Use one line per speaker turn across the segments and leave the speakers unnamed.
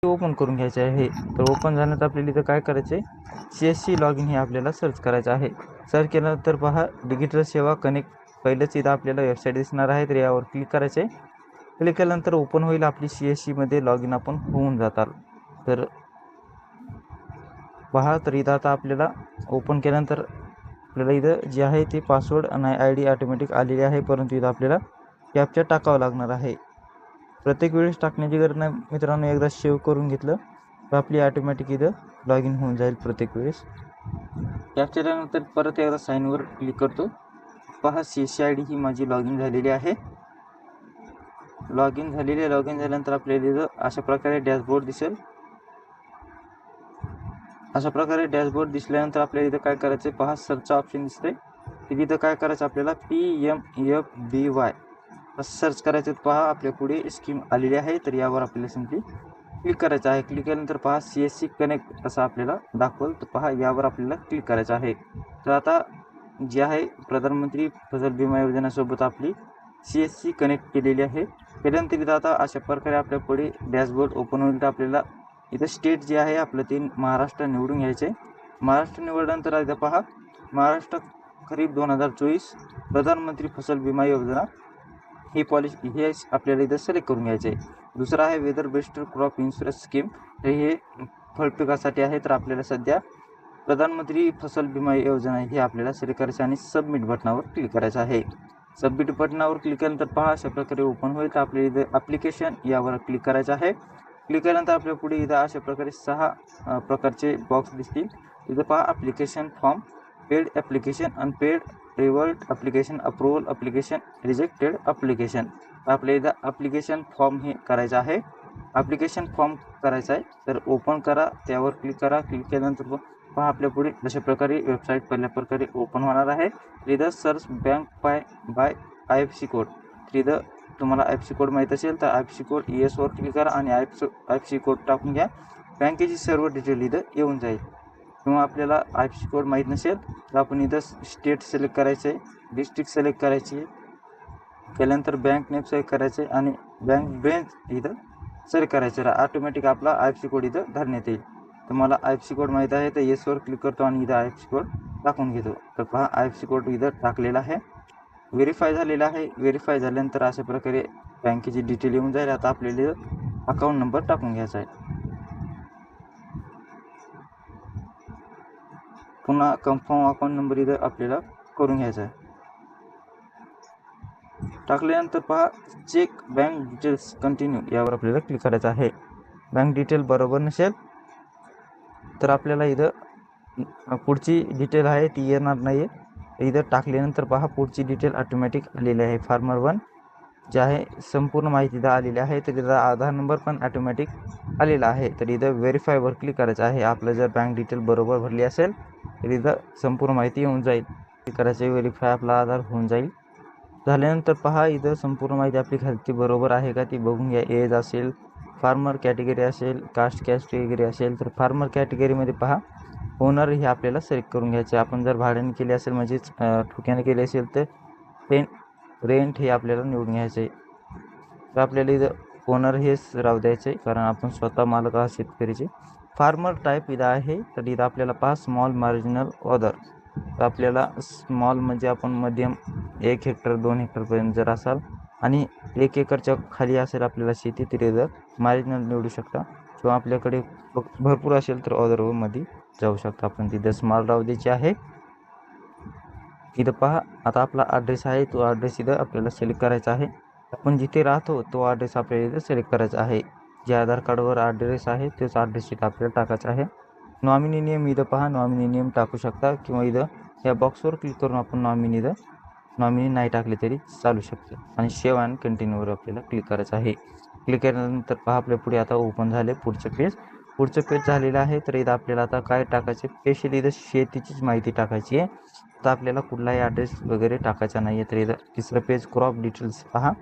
Open करून घ्यायचे आहे। तर ओपन झाल्यानंतर आपल्याला इथं काय करायचं आहे, CSC लॉगिन हे आपल्याला सर्च करायचं आहे। सर्च केल्यानंतर पहा डिजिटल सेवा कनेक्ट पहिलंच इथं आपल्याला वेबसाईट दिसणार आहे, तर यावर क्लिक करायचे आहे। क्लिक केल्यानंतर ओपन होईल आपली CSC मध्ये लॉगिन आपण होऊन जाताल। तर पहा तर इथं आता आपल्याला ओपन केल्यानंतर आपल्याला इथं जे आहे ते पासवर्ड आणि ID ऑटोमॅटिक आलेली आहे, परंतु इथं आपल्याला कॅप्चा टाकावं लागणार आहे। प्रत्येक वेळेस टाकण्याची गरज नाही मित्रांनो, एकदा सेव्ह करून घेतलं तर आपली ऑटोमॅटिक इथं लॉगिन होऊन जाईल प्रत्येक वेळेस। कॅप्चा झाल्यानंतर परत एकदा साईनवर क्लिक करतो। पहा CSC ID ही माझी लॉगिन झालेली आहे। लॉगिन झाल्यानंतर आपल्याला इथं अशा प्रकारे डॅशबोर्ड दिसेल। अशा प्रकारे डॅशबोर्ड दिसल्यानंतर आपल्याला इथं काय करायचं, पहा सर्च ऑप्शन दिसतंय, तिथं काय करायचं आपल्याला PMFBY सर्च करायचं। पहा आपल्या पुढे स्कीम आलेली आहे, तर यावर आपल्याला सिंपली क्लिक करायचं आहे। क्लिक केल्यानंतर पहा CSC कनेक्ट असं आपल्याला दाखवल, तर पहा यावर आपल्याला क्लिक करायचं आहे। तर आता जे आहे प्रधानमंत्री फसल विमा योजनेसोबत आपली CSC कनेक्ट केलेली आहे। केल्यानंतर इथं आता अशा प्रकारे आपल्या पुढे डॅशबोर्ड ओपन होईल। तर आपल्याला इथं स्टेट जे आहे आपलं ते महाराष्ट्र निवडून घ्यायचे। महाराष्ट्र निवडल्यानंतर इथं पहा महाराष्ट्र खरीप 2024 प्रधानमंत्री फसल विमा योजना ही पॉलिसी हे आपल्याला इथं सिलेक्ट करून घ्यायचे आहे। दुसरा आहे weather based crop insurance scheme, हे फळपिकासाठी आहे। तर आपल्याला सध्या प्रधानमंत्री फसल विमा योजना हे आपल्याला सिलेक्ट करायचे आणि सबमिट बटनावर क्लिक करायचं आहे। सबमिट बटनावर क्लिक केल्यानंतर पहा अशा प्रकारे ओपन होईल। तर आपल्याला इथं ॲप्लिकेशन यावर क्लिक करायचं आहे। क्लिक केल्यानंतर आपल्या पुढे इथं अशा प्रकारे 6 प्रकारचे बॉक्स दिसतील। इथं पहा application form, paid application, unpaid, revert application, approval application, rejected application. आपल्या इथं ॲप्लिकेशन फॉर्म हे करायचं आहे। ॲप्लिकेशन फॉर्म करायचा आहे, तर ओपन करा, त्यावर क्लिक करा। क्लिक केल्यानंतर पहा आपल्या पुढे अशा प्रकारे वेबसाईट पहिल्या प्रकारे ओपन होणार आहे। इथं search bank by IFSC code, इथं तुम्हाला IFSC कोड माहीत असेल तर IFSC कोड येसवर क्लिक करा आणि IFSC कोड टाकून घ्या। बँकेची सर्व डिटेल इथं येऊन जाईल। किंवा आपल्याला IFSC कोड माहीत नसेल तर आपण इथं स्टेट सिलेक्ट करायचं आहे, डिस्ट्रिक्ट सिलेक्ट करायची आहे, केल्यानंतर बँक नेम सिलेक्ट करायचं आहे आणि बँक ब्रांच इथं सिलेक्ट करायचं आहे। ऑटोमॅटिक आपला IFSC कोड इथं धरण्यात येईल। तर मला IFSC कोड माहीत आहे, तर येसवर क्लिक करतो आणि इथं IFSC कोड टाकून घेतो। तर पहा IFSC कोड इथं टाकलेला आहे, व्हेरीफाय झालेला आहे। व्हेरीफाय झाल्यानंतर अशा प्रकारे बँकेची डिटेल येऊन जाईल। आता आपल्याला अकाउंट नंबर टाकून घ्यायचा आहे, पुन्हा कन्फर्म अकाउंट नंबर इथं आपल्याला करून घ्यायचा आहे। टाकल्यानंतर पहा चेक बँक डिटेल्स कंटिन्यू यावर आपल्याला क्लिक करायचं आहे। बँक डिटेल बरोबर नसेल तर आपल्याला इथं पुढची डिटेल आहे ती येणार नाही आहे। इथं टाकल्यानंतर पहा पुढची डिटेल ऑटोमॅटिक आलेली आहे। फार्मर 1 जे आहे संपूर्ण माहिती इथं आलेली आहे। तर इथं आधार नंबर पण ऑटोमॅटिक आलेला आहे। तर इथं व्हेरीफायवर क्लिक करायचं आहे। आपलं जर बँक डिटेल बरोबर भरली असेल तर इथं संपूर्ण माहिती येऊन जाईल। क्लिक करायचं आहे, व्हेरीफाय आपला आधार होऊन जाईल। झाल्यानंतर पहा इथं संपूर्ण माहिती आपली खालती बरोबर आहे का ती बघून घ्या। एज असेल, फार्मर कॅटेगरी असेल, कास्ट कॅटेगरी असेल, तर फार्मर कॅटेगरीमध्ये पहा ओनर हे आपल्याला सिलेक्ट करून घ्यायचे। आपण जर भाड्याने केले असेल म्हणजेच ठोक्याने केले असेल तर रेंट हे आपल्याला निवडून घ्यायचे। तर आपल्याला इथं ओनर हेच राहू द्यायचे, कारण आपण स्वतः मालक आहात शेतकरीचे। फार्मर टाईप इथं आहे, तर इथं आपल्याला पहा स्मॉल मार्जिनल ऑदर, तर आपल्याला स्मॉल म्हणजे आपण मध्यम 1 हेक्टर 2 हेक्टरपर्यंत जर असाल आणि 1 एकरच्या खाली असेल आपल्याला शेती, तर इथं मार्जिनल निवडू शकता। किंवा आपल्याकडे भरपूर असेल तर ऑदरमध्ये जाऊ शकता आपण। तिथं स्मॉल राहू द्यायची आहे। इथं पहा आता आपला ॲड्रेस आहे, तो ॲड्रेस इथं आपल्याला सिलेक्ट करायचा आहे। आपण जिथे राहतो तो ॲड्रेस आपल्याला इथं सिलेक्ट करायचा आहे। जे आधार कार्डवर ॲड्रेस आहे तोच ॲड्रेस इथं आपल्याला टाकायचा आहे। नॉमिनी नेम इथं पहा नॉमिनी नेम टाकू शकता, किंवा इथं या बॉक्सवर क्लिक करून आपण नॉमिनी नाही टाकले तरी चालू शकते। आणि सेव्ह अँड कंटिन्यूवर आपल्याला क्लिक करायचं आहे। क्लिक केल्यानंतर पहा आपल्या पुढे आता ओपन झाले पुढचं पेज झालेलं आहे। तर इथं आपल्याला आता काय टाकायचे, स्पेशली इथं शेतीचीच माहिती टाकायची आहे। तर आपल्याला कुठलाही ॲड्रेस वगैरे टाकायचा नाही आहे। तर इथं तिसरं पेज क्रॉप डिटेल्स पहा,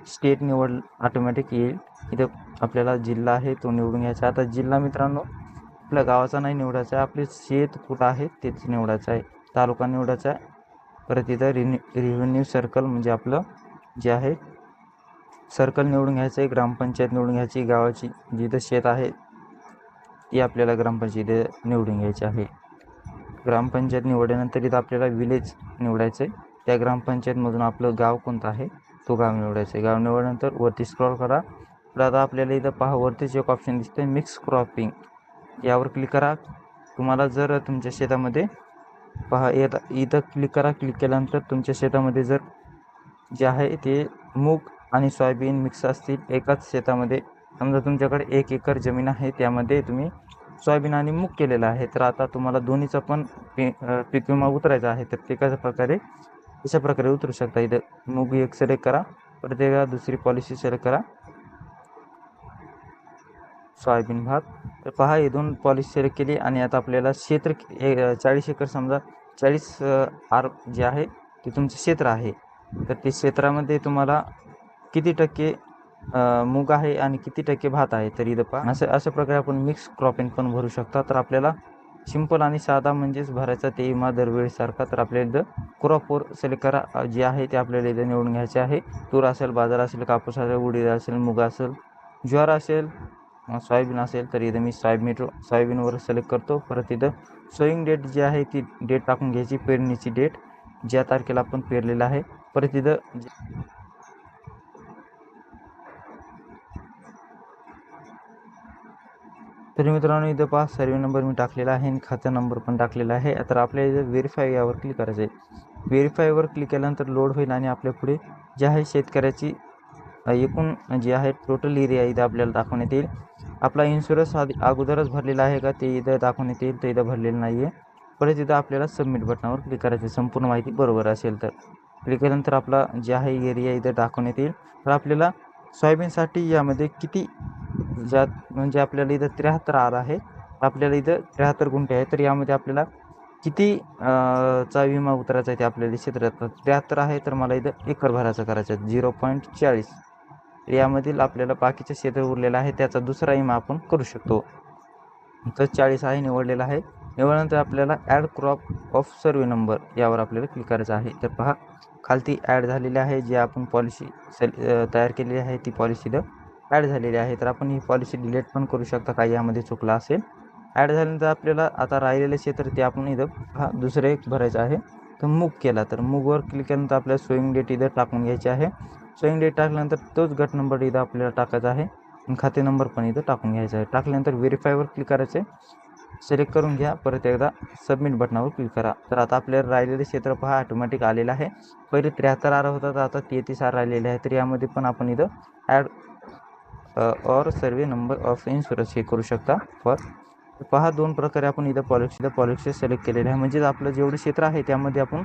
स्टेट निवड ऑटोमॅटिक येईल। इथं आपल्याला जिल्हा आहे तो निवडून घ्यायचा। आता जिल्हा मित्रांनो आपल्या गावाचा नाही निवडायचा आहे, आपले शेत कुठं आहे तेच निवडायचं आहे। तालुका निवडायचा आहे। परत इथं रेव्हेन्यू सर्कल म्हणजे आपलं जे आहे सर्कल निवडून घ्यायचं आहे। ग्रामपंचायत निवडून घ्यायची, गावाची जिथं शेत आहे ती आपल्याला ग्रामपंचायत निवडून घ्यायची आहे. ग्रामपंचायत निवडल्यानंतर इथं आपल्याला विलेज निवडायचं आहे. त्या ग्रामपंचायतमधून आपलं गाव कोणतं आहे तो गाव निवडायचं आहे. गाव निवडल्यानंतर वरती स्क्रॉल करा. तर आता आपल्याला इथं पहा वरतीच एक ऑप्शन दिसतंय मिक्स क्रॉपिंग, यावर क्लिक करा. तुम्हाला जर तुमच्या शेतामध्ये पहा इथं क्लिक करा. क्लिक केल्यानंतर तुमच्या शेतामध्ये जर जे आहे ते मूग आणि सोयाबीन मिक्स असतील एकाच शेतामध्ये, समजा तुमच्याकडे 1 एकर जमीन आहे त्यामध्ये तुम्ही सोयाबीन आणि मूग केलेलं आहे, तर आता तुम्हाला दोन्हीचा पण पीक विमा उतरायचा आहे. तर ते कशा प्रकारे उतरू शकता. इथं मूग एक सिलेक्ट करा, परत एकदा दुसरी पॉलिसी सिलेक्ट करा, सोयाबीन भात. तर पहा हे 2 पॉलिसी सिलेक्ट केली आणि आता आपल्याला क्षेत्र 40 एकर समजा 40 आर जे आहे ते तुमचं क्षेत्र आहे. तर ते क्षेत्रामध्ये तुम्हाला किती टक्के मूग आहे आणि किती टक्के भात आहे. तर इथं पहा अशा प्रकारे आपण मिक्स क्रॉपिंग पण भरू शकता. तर आपल्याला सिंपल आणि साधा म्हणजेच भरायचा ते विमा दरवेळेसारखा. तर आपल्याला इथं क्रॉप सिलेक्ट करा, जे आहे ते आपल्याला इथं निवडून घ्यायचे आहे. तूर असेल, बाजरा असेल, कापूस असेल, उडीद असेल, मूग असेल, ज्वार असेल, सोयाबीन असेल. तर इथं मी सोयाबीनवर सिलेक्ट करतो. परत इथं सोईंग डेट जी आहे ती डेट टाकून घ्यायची, पेरणीची डेट ज्या तारखेला आपण पेरलेलं आहे. परत इथं तर मित्रांनो इथं पहा सर्वे नंबर मी टाकलेला आहे आणि खाते नंबर पण टाकलेला आहे. तर आपल्याला इथं व्हेरीफाय यावर क्लिक करायचं आहे. व्हेरीफायवर क्लिक केल्यानंतर लोड होईल आणि आपल्या पुढे जे आहे शेतकऱ्याची एकूण जे आहे टोटल एरिया इथं आपल्याला दाखवण्यात येईल. आपला इन्शुरन्स अगोदरच भरलेला आहे का ते इथं दाखवण्यात येईल, तर इथं भरलेलं नाही आहे. परत इथं आपल्याला सबमिट बटनावर क्लिक करायचं, संपूर्ण माहिती बरोबर असेल तर. क्लिक केल्यानंतर आपला जे आहे एरिया इथं दाखवण्यात येईल. तर आपल्याला सोयाबीनसाठी यामध्ये किती ज्यात म्हणजे आपल्याला इथं 73 आर आहे, आपल्याला इथं 73 गुंठे आहे. तर यामध्ये आपल्याला किती चा विमा उतरायचा आहे ते आपल्याला क्षेत्रात 73 आहे. तर मला इथं एकर भरायचा करायचा आहे 0.40. यामधील आपल्याला बाकीचे क्षेत्र उरलेलं आहे त्याचा दुसरा विमा आपण करू शकतो. तर 40 आहे निवडलेला आहे. निवडल्यानंतर आपल्याला add crop of survey number यावर आपल्याला क्लिक करायचं आहे. तर पहा खालती ॲड झालेली आहे, जी आपण पॉलिसी तयार केलेली आहे ती पॉलिसी इथं ॲड झालेली आहे. तर आपण ही पॉलिसी डिलीट पण करू शकता काही यामध्ये चुकलं असेल. ॲड झाल्यानंतर आपल्याला आता राहिलेले क्षेत्र ते आपण इथं दुसरं एक भरायचं आहे. तर मूग केला, तर मूगवर क्लिक केल्यानंतर आपल्याला सोईंग डेट इथं टाकून घ्यायची आहे. सोईंग डेट टाकल्यानंतर तोच गट नंबर इथं आपल्याला टाकायचा आहे आणि खाते नंबर पण इथं टाकून घ्यायचा आहे. टाकल्यानंतर व्हेरीफायवर क्लिक करायचं आहे, सिलेक्ट करून घ्या. परत एकदा सबमिट बटनावर क्लिक करा. तर आता आपल्याला राहिलेले क्षेत्र पहा ऑटोमॅटिक आलेलं आहे. पहिले 73 आर होता, तर आता 33 आर राहिलेले आहे. तर यामध्ये पण आपण इथं add or survey number of insurance हे करू शकता. पहा 2 प्रकारे आपण इथं पॉलिसी सिलेक्ट केलेले आहे. म्हणजेच आपलं जेवढं क्षेत्र आहे त्यामध्ये आपण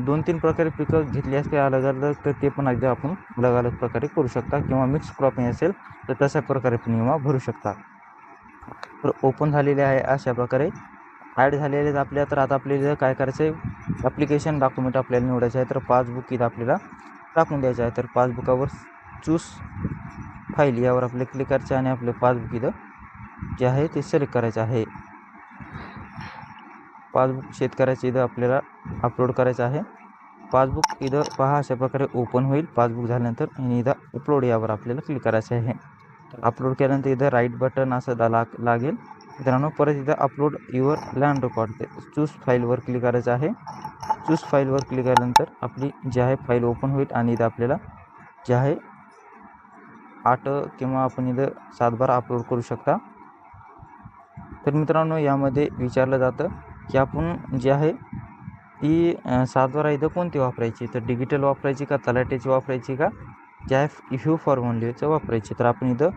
2-3 प्रकारे पिकं घेतली असते अलग अलग, तर ते पण एकदा आपण अलग अलग प्रकारे करू शकता. किंवा मिक्स क्रॉपिंग असेल तर तशा प्रकारे पण विमा भरू शकता. तर ओपन झालेले आहे अशा प्रकारे ॲड झालेले आहेत आपल्या. तर आता आपल्याला काय करायचं आहे, ॲप्लिकेशन डॉक्युमेंट आपल्याला निवडायचं आहे. तर पासबुक इथं आपल्याला टाकून द्यायचं आहे. तर पासबुकावर चूज फाईल यावर आपल्याला क्लिक करायचं आणि आपलं पासबुक इथं जे आहे ते सिलेक्ट करायचं आहे. पासबुक शेतकऱ्याचं इथं आपल्याला अपलोड करायचं आहे. पासबुक इथं पहा अशा प्रकारे ओपन होईल. पासबुक झाल्यानंतर आणि इथं अपलोड यावर आपल्याला क्लिक करायचं आहे. अपलोड केल्यानंतर इथं राईट बटन असं लागेल मित्रांनो. परत इथं upload your land record choose फाईलवर क्लिक करायचं आहे. चूज फाईलवर क्लिक केल्यानंतर आपली जी आहे फाईल ओपन होईल आणि इथं आपल्याला जे आहे 8 किंवा आपण इथं 7-12 अपलोड करू शकता. तर मित्रांनो यामध्ये विचारलं जातं की आपण जे आहे ती 7-12 इथं कोणती वापरायची, तर डिजिटल वापरायची का तलाठ्याची वापरायची का जे आहे ह्यू फॉर्मॅलिटीचं वापरायची. तर आपण इथं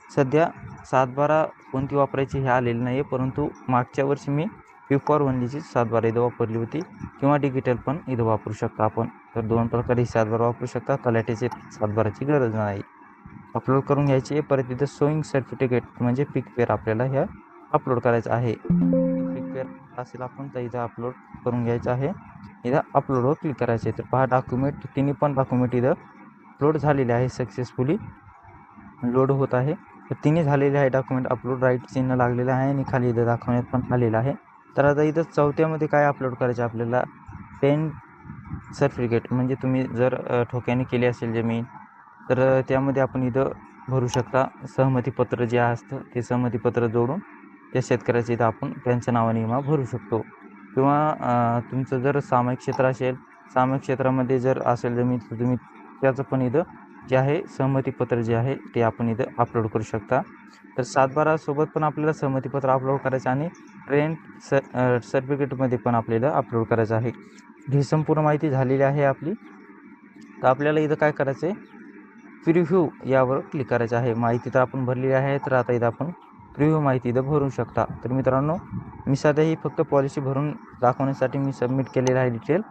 सध्या 7-12 कोणती वापरायची हे आलेलं नाही आहे, परंतु मागच्या वर्षी मी ह्यू फॉर्मॅलिटीची 7-12 इथं वापरली होती. किंवा डिजिटल पण इथं वापरू शकता आपण. तर 2 प्रकारे 7-12 वापरू शकता, तलाठ्याची 7-12ची गरज नाही. अपलोड करून घ्यायची आहे. परत इथं शोईंग सर्टिफिकेट म्हणजे पीक पेर आपल्याला ह्या अपलोड करायचं आहे. पीक पेर असेल आपण तर इथं अपलोड करून घ्यायचं आहे. इथं अपलोडवर क्लिक करायचं आहे. तर पहा डॉक्युमेंट तिन्ही पण डॉक्युमेंट इथं अपलोड झालेले आहे, सक्सेसफुली लोड होत आहे. तर तिन्ही झालेले आहे डॉक्युमेंट अपलोड. राईट चिन्ह लागलेलं आहे आणि खाली इथं दाखवण्यात पण आलेलं आहे. तर आता इथं 4थ्यामध्ये काय अपलोड करायचं आपल्याला, पेन सर्टिफिकेट म्हणजे तुम्ही जर ठोक्याने केली असेल जमीन तर त्यामध्ये आपण इथं भरू शकता. सहमतीपत्र जे असतं ते सहमतीपत्र जोडून त्या शेतकऱ्याचा इथं आपण त्यांच्या नावाने विमा भरू शकतो. किंवा तुमचं जर सामायिक क्षेत्र असेल, सामायिक क्षेत्रामध्ये जर असेल जमीन, तर तुम्ही त्याचं पण इथं जे आहे सहमतीपत्र जे आहे ते आपण इथं अपलोड करू शकता. तर 7/12 सोबत पण आपल्याला सहमतीपत्र अपलोड करायचं आणि रेंट सर्टिफिकेटमध्ये पण आपल्याला अपलोड करायचं आहे. ही संपूर्ण माहिती झालेली आहे आपली. तर आपल्याला इथं काय करायचं आहे, प्रिव्ह्यू यावर क्लिक करायचं आहे. माहिती तर आपण भरलेली आहे, तर आता इथं आपण प्रिव्ह्यू माहिती इथं भरू शकता. तर मित्रांनो, मी सध्या ही फक्त पॉलिसी भरून दाखवण्यासाठी मी सबमिट केलेलं आहे डिटेल.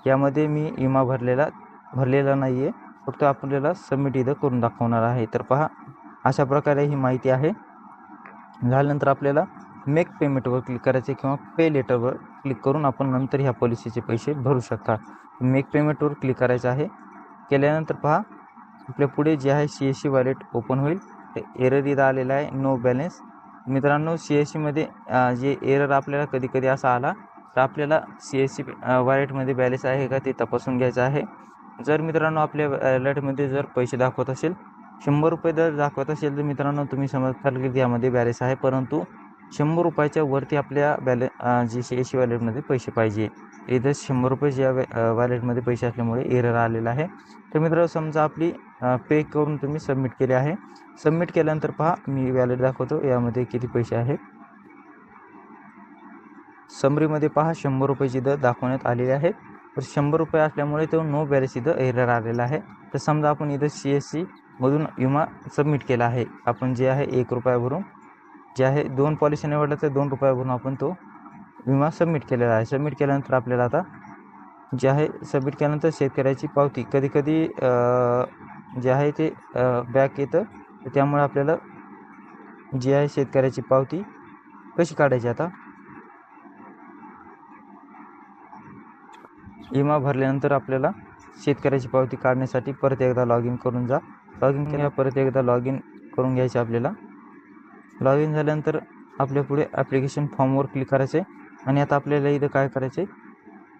यामध्ये मी विमा भरलेला नाही आहे, फक्त आपल्याला सबमिट इथं करून दाखवणार आहे. तर पहा, अशा प्रकारे ही माहिती आहे. झाल्यानंतर आपल्याला मेक पेमेंटवर क्लिक करायचे किंवा पे लेटरवर क्लिक करून आपण नंतर ह्या पॉलिसीचे पैसे भरू शकता. मेक पेमेंटवर क्लिक करायचं आहे. केल्यानंतर पहा, आपल्या पुढे जे आहे CSC वॉलेट ओपन होईल. ते एरर इथं आलेला आहे, नो बॅलेन्स. मित्रांनो, CSCमध्ये जे एरर आपल्याला कधी असा आला, तर आपल्याला CSC वॉलेटमध्ये बॅलेन्स आहे का ते तपासून घ्यायचं आहे. जर मित्रांनो आपल्या वॉलेटमध्ये जर पैसे दाखवत असेल, 100 रुपये जर दाखवत असेल, तर मित्रांनो तुम्ही समजाल की यामध्ये बॅलेन्स आहे, परंतु 100 रुपयाच्या वरती आपल्या जे CSC वॉलेटमध्ये पैसे पाहिजे. इथं 100 रुपये ज्या वॉलेटमध्ये पैसे असल्यामुळे एरर आलेला आहे. तर मित्रांनो, समजा आपली पे करून तुम्ही सबमिट केले आहे. सबमिट केल्यानंतर पहा, मी वॅलेट दाखवतो यामध्ये किती पैसे आहेत. समरीमध्ये पहा, 100 रुपयाची इथं दाखवण्यात आलेले आहेत. तर 100 रुपये असल्यामुळे तो नो बॅलेन्स इथं एरर आलेला आहे. तर समजा आपण इथं CSC मधून विमा सबमिट केला आहे. आपण जे आहे 1 रुपया भरून, जे आहे 2 पॉलिसी निवडल्या तर 2 रुपया भरून आपण तो विमा सबमिट केलेला आहे. सबमिट केल्यानंतर आपल्याला आता जे आहे सबमिट केल्यानंतर शेतकऱ्याची पावती कधी जे आहे ते बॅक येतं. तर त्यामुळे आपल्याला जी आहे शेतकऱ्याची पावती कशी काढायची, आता विमा भरल्यानंतर आपल्याला शेतकऱ्याची पावती काढण्यासाठी परत एकदा लॉग इन करून जा. लॉग इन परत एकदा लॉग इन करून घ्यायचे आपल्याला. लॉग इन झाल्यानंतर आपल्या पुढे ॲप्लिकेशन फॉर्मवर क्लिक करायचे आणि आता आपल्याला इथं काय करायचे,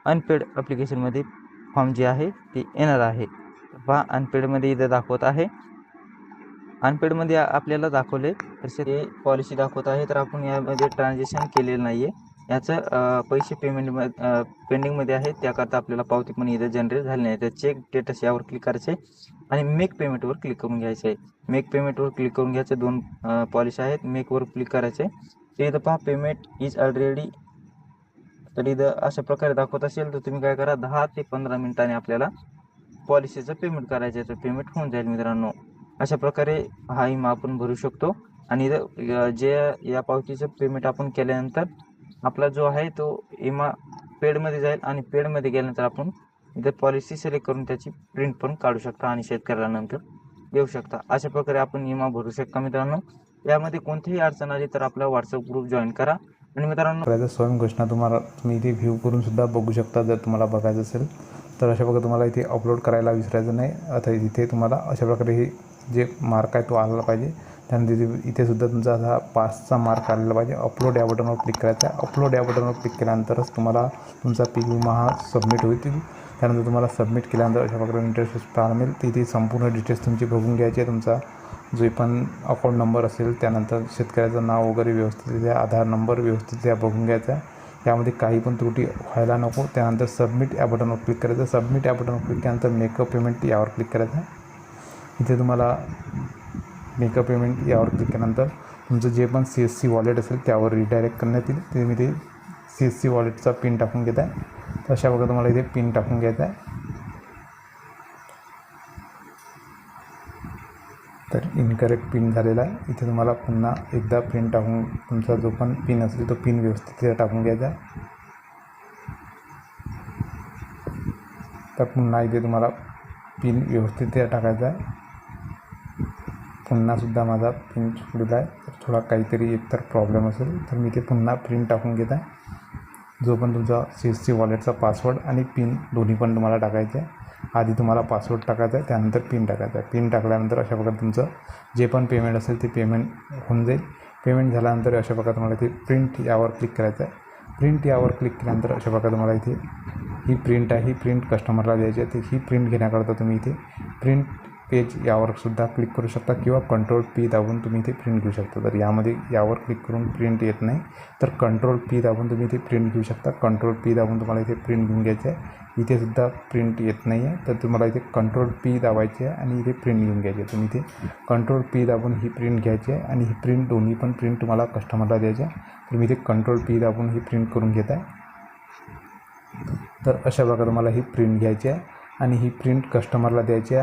अनपेड ॲप्लिकेशनमध्ये फॉर्म जे आहे ते येणार आहे. पहा, अनपेडमध्ये इथं दाखवत आहे. अनपेडमध्ये आपल्याला दाखवले तर ते पॉलिसी दाखवत आहे. तर आपण यामध्ये ट्रान्झॅक्शन केलेलं नाही आहे. याचं पैसे पेंडिंगमध्ये आहे. त्याकरता आपल्याला पावती पण इथं जनरेट झाली नाही. तर चेक स्टेटस यावर क्लिक करायचे आणि मेक पेमेंटवर क्लिक करून घ्यायचे आहे. मेक पेमेंटवर क्लिक करून घ्यायचे. 2 पॉलिसी आहेत. मेकवर क्लिक करायचे. ते इथं पहा, पेमेंट इज ऑलरेडी. तर इथं अशा प्रकारे दाखवत असेल तर तुम्ही काय करा, 10 ते 15 मिनिटांनी आपल्याला पॉलिसीचं पेमेंट करायचं आहे. तर पेमेंट होऊन जाईल मित्रांनो. अशा प्रकारे हा विमा आपण भरू शकतो. आणि इथं जे या पावतीचं पेमेंट आपण केल्यानंतर आपला जो आहे तो विमा पेडमध्ये जाईल आणि पेडमध्ये गेल्यानंतर आपण इथं पॉलिसी सिलेक्ट करून त्याची प्रिंट पण काढू शकता आणि शेतकऱ्याला नंतर देऊ शकता. अशा प्रकारे आपण विमा भरू शकता मित्रांनो. यामध्ये कोणतीही अडचण आली तर आपला व्हॉट्सअप ग्रुप जॉईन करा. आणि मित्रांनो,
स्वयं घोषणा तुम्ही इथे व्ह्यू करून सुद्धा बघू शकता. जर तुम्हाला बघायचं असेल तर अशा प्रकारे तुम्हाला इथे अपलोड करायला विसरायचं नाही. आता इथे तुम्हाला अशा प्रकारे हे जे मार्क आहे तो आला पाहिजे. त्यानंतर इथे सुद्धा तुमचा असा 5चा मार्क आलेला पाहिजे. अपलोड या बटनवर क्लिक करायचं आहे. अपलोड या बटनवर क्लिक केल्यानंतरच तुम्हाला तुमचा पीक विमा हा सबमिट होईल. त्यानंतर तुम्हाला सबमिट केल्यानंतर अशा प्रकारे इंटरफेस पाहायला मिळेल. तिथे संपूर्ण डिटेल्स तुमची बघून घ्यायची आहे. तुमचा जो पण अकाउंट नंबर असेल, त्यानंतर शेतकऱ्याचं नाव वगैरे व्यवस्थित द्या, आधार नंबर व्यवस्थित द्या, बघून घ्यायचा आहे. यामध्ये काही पण त्रुटी व्हायला नको. त्यानंतर सबमिट या बटनवर क्लिक करायचं. सबमिट या बटनवर क्लिक केल्यानंतर मेकअप पेमेंट यावर क्लिक करायचं आहे. इथे तुम्हाला मेकअप पेमेंट यावर क्लिक केल्यानंतर तुमचं जे पण CSC वॉलेट असेल त्यावर रिडायरेक्ट करण्यात येईल. ते मी ते CSC वॉलेटचा पिन टाकून घेत आहे. तर अशा प्रकारे तुम्हाला इथे पिन टाकून घ्यायचा आहे. तर इनकरेक्ट पिन झालेला आहे. इथे तुम्हाला पुन्हा एकदा पिन टाकून तुमचा जो पण पिन असेल तो पिन व्यवस्थित टाकून घ्यायचा आहे. तर पुन्हा इथे तुम्हाला पिन व्यवस्थित टाकायचा आहे. पुन्हासुद्धा माझा पिन चुकलेला आहे. तर थोडा काहीतरी एकतर प्रॉब्लेम असेल तर मी ते पुन्हा पिन टाकून घेत आहे. जो पण तुमचा CSC वॉलेटचा पासवर्ड आणि पिन दोन्ही पण तुम्हाला टाकायचे आहे. आधी तुम्हाला पासवर्ड टाकायचा आहे, त्यानंतर पिन टाकायचा आहे. पिन टाकल्यानंतर अशा प्रकारे तुमचं जे पण पेमेंट असेल ते पेमेंट होऊन जाईल. पेमेंट झाल्यानंतर अशा प्रकारे तुम्हाला इथे प्रिंट यावर क्लिक करायचं आहे. प्रिंट यावर क्लिक केल्यानंतर अशा प्रकारे तुम्हाला इथे ही प्रिंट आहे, ही प्रिंट कस्टमरला द्यायची आहे. तर ही प्रिंट घेण्याकरता तुम्ही इथे पेज यावर सुद्धा क्लिक करू शकता किंवा कंट्रोल P दाबून तुम्ही इथे प्रिंट घेऊ शकता. तर यामध्ये यावर क्लिक करून प्रिंट येत नाही तर कंट्रोल P दाबून तुम्ही इथे प्रिंट घेऊ शकता. कंट्रोल P दाबून तुम्हाला इथे प्रिंट घेऊन घ्यायचं आहे. इथे सुद्धा प्रिंट येत नाही आहे तर तुम्हाला इथे कंट्रोल P दाबायचे आहे आणि इथे प्रिंट घेऊन घ्यायची आहे. तुम्ही इथे कंट्रोल P दाबून ही प्रिंट घ्यायची आहे आणि ही प्रिंट दोन्ही पण प्रिंट तुम्हाला कस्टमरला द्यायची आहे. तर मी इथे कंट्रोल P दाबून ही प्रिंट करून घेत आहे. तर अशा प्रकारे मला ही प्रिंट घ्यायची आहे आणि ही प्रिंट कस्टमरला द्यायची आहे.